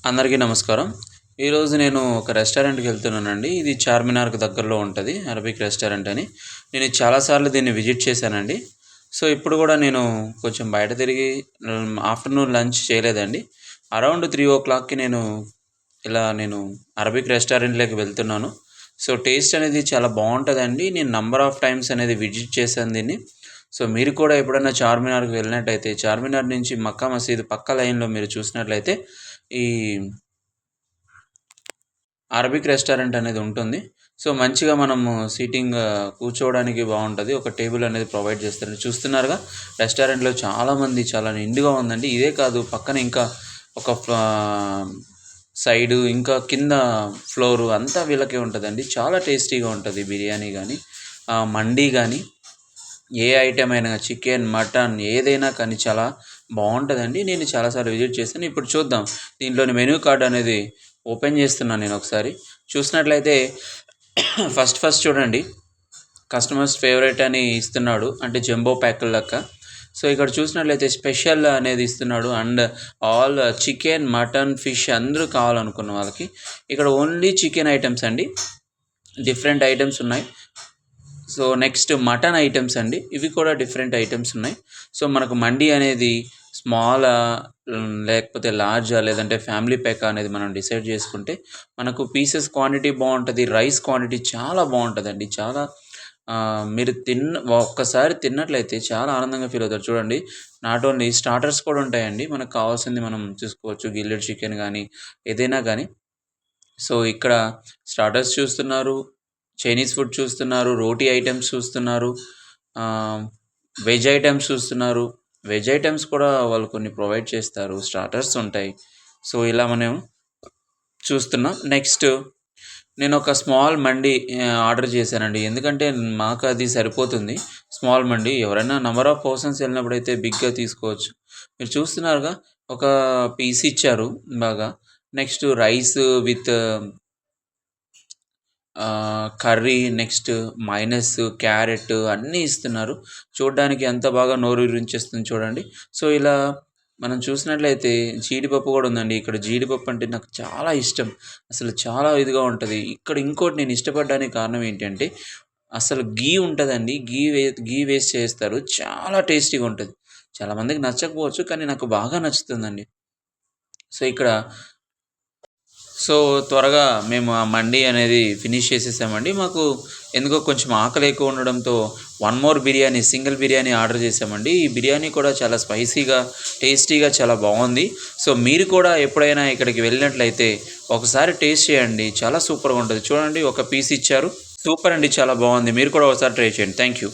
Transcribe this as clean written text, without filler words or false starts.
అందరికీ నమస్కారం. ఈరోజు నేను ఒక రెస్టారెంట్‌కి వెళ్తున్నానండి. ఇది చార్మినార్‌కి దగ్గరలో ఉంటది. అరబిక్ రెస్టారెంట్ అని. నేను చాలా సార్లు దీన్ని విజిట్ చేశానండి. సో, ఇప్పుడు గూడా నేను కొంచెం బయట తిరిగి ఆఫ్టర్‌నూన్ లంచ్ చేయలేదండి. అరౌండ్ 3:00కి నేను అరబిక్ రెస్టారెంట్‌లోకి వెళ్తున్నాను. సో, టేస్ట్ అనేది చాలా బావుంటదండి. నేను నంబర్ ఆఫ్ టైమ్స్ అనేది విజిట్ చేశాను దీన్ని. సో, మీరు కూడా ఎప్పుడన్నా చార్మినార్‌కి వెళ్ళినట్టయితే, చార్మినార్ నుంచి మక్కా మసీదు పక్క లైన్‌లో మీరు చూసినట్లయితే ఈ అరబిక్ రెస్టారెంట్ అనేది ఉంటుంది. సో, మంచిగా మనము కూర్చోవడానికి బావుంటది. ఒక టేబుల్ అనేది ప్రొవైడ్ చేస్తారు. చూస్తున్నారుగా రెస్టారెంట్‌లో చాలామంది చాలా నిండుగా ఉందండి. ఇదే కాదు పక్కన ఇంకా ఒక సైడు ఇంకా కింద ఫ్లోరు అంతా వీళ్ళకే ఉంటదండి. చాలా టేస్టీగా ఉంటది బిర్యానీ గానీ, మండీ గానీ, ఏ ఐటెమ్ అయినా చికెన్, మటన్ ఏదైనా కానీ చాలా బావుంటదండి. నేను చాలా సార్లు విజిట్ చేశాను. ఇప్పుడు చూద్దాం దీంట్లోని మెనూ కార్డ్ అనేది ఓపెన్ చేస్తున్నాను నేనొకసారి. చూసినట్లయితే ఫస్ట్ చూడండి కస్టమర్స్ ఫేవరెట్ అని ఇస్తున్నాడు. అంటే జంబో ప్యాకుల లెక్క. సో, ఇక్కడ చూసినట్లయితే స్పెషల్ అనేది ఇస్తున్నాడు. And all chicken, mutton, fish అందరూ కావాలనుకున్న వాళ్ళకి. ఇక్కడ ఓన్లీ చికెన్ ఐటెమ్స్ అండి. డిఫరెంట్ ఐటెమ్స్ ఉన్నాయి. సో, నెక్స్ట్ మటన్ ఐటెమ్స్ అండి. ఇవి కూడా డిఫరెంట్ ఐటెమ్స్ ఉన్నాయి. సో, మనకు మండీ అనేది స్మాలా లేకపోతే లార్జా లేదంటే ఫ్యామిలీ ప్యాకా అనేది మనం డిసైడ్ చేసుకుంటే మనకు పీసెస్ క్వాంటిటీ బావుంటది. రైస్ క్వాంటిటీ చాలా బావుంటదండి. చాలా మీరు ఒక్కసారి తిన్నట్లయితే చాలా ఆనందంగా ఫీల్ అవుతారు. చూడండి నాట్ ఓన్లీ స్టార్టర్స్ కూడా ఉంటాయండి. మనకు కావాల్సింది మనం చూసుకోవచ్చు. గిల్లెడ్ చికెన్ గానీ, ఏదైనా గానీ. సో, ఇక్కడ స్టార్టర్స్ చూస్తున్నారు. చైనీస్ ఫుడ్ చూస్తున్నారు. రోటీ ఐటెమ్స్ చూస్తున్నారు. ఆహ్, వెజ్ ఐటెమ్స్ చూస్తున్నారు. వెజ్ ఐటెమ్స్ కూడా వాళ్ళు కొన్ని ప్రొవైడ్ చేస్తారు. స్టార్టర్స్ ఉంటాయి. సో, ఇలా మనం చూస్తున్నాం. నెక్స్ట్ నేనొక స్మాల్ మండీ ఆర్డర్ చేశానండి. ఎందుకంటే మాకు అది సరిపోతుంది. స్మాల్ మండీ ఎవరైనా నంబర్ ఆఫ్ పర్సన్స్ ఎళ్ళినప్పుడైతే బిగ్‌గా తీసుకోవచ్చు. మీరు చూస్తున్నారుగా ఒక పీస్ ఇచ్చారు బాగా. Next rice with curry, next mayonnaise, carrot అన్నీ ఇస్తున్నారు. చూడ్డానికి ఎంత బాగా నోరూరించేస్తుంది చూడండి. సో, ఇలా మనం చూసినట్లయితే జీడిపప్పు గూడా ఉందండి. ఇక్కడ జీడిపప్పు అంటే నాకు చాలా ఇష్టం. అసలు చాలా ఇదిగా ఉంటది. ఇక్కడ ఇంకోటి నేను ఇష్టపడడానికి కారణం ఏంటంటే, అసలు ఘీ ఉంటదండి. ఘీ వేసి చేస్తారు. చాలా టేస్టీగా ఉంటది. చాలామందికి నచ్చకపోవచ్చు. కానీ నాకు బాగా నచ్చుతుందండి. సో, ఇక్కడ త్వరగా మేము ఆ మండీ అనేది ఫినిష్ చేసేసామండి. మాకు ఎందుకో కొంచెం ఆకలి ఎక్కువ ఉండడంతో one more biryani, single biryani order చేశామండి. ఈ బిర్యానీ కూడా చాలా స్పైసీగా, టేస్టీగా చాలా బావుంది. సో, మీరు కూడా ఎప్పుడైనా ఇక్కడికి వెళ్ళినట్లయితే ఒకసారి టేస్ట్ చేయండి. చాలా సూపర్‌గా ఉంటది. చూడండి ఒక పీస్ ఇచ్చారు. సూపర్ అండి. చాలా బావుంది. మీరు కూడా ఒకసారి ట్రై చేయండి. Thank you.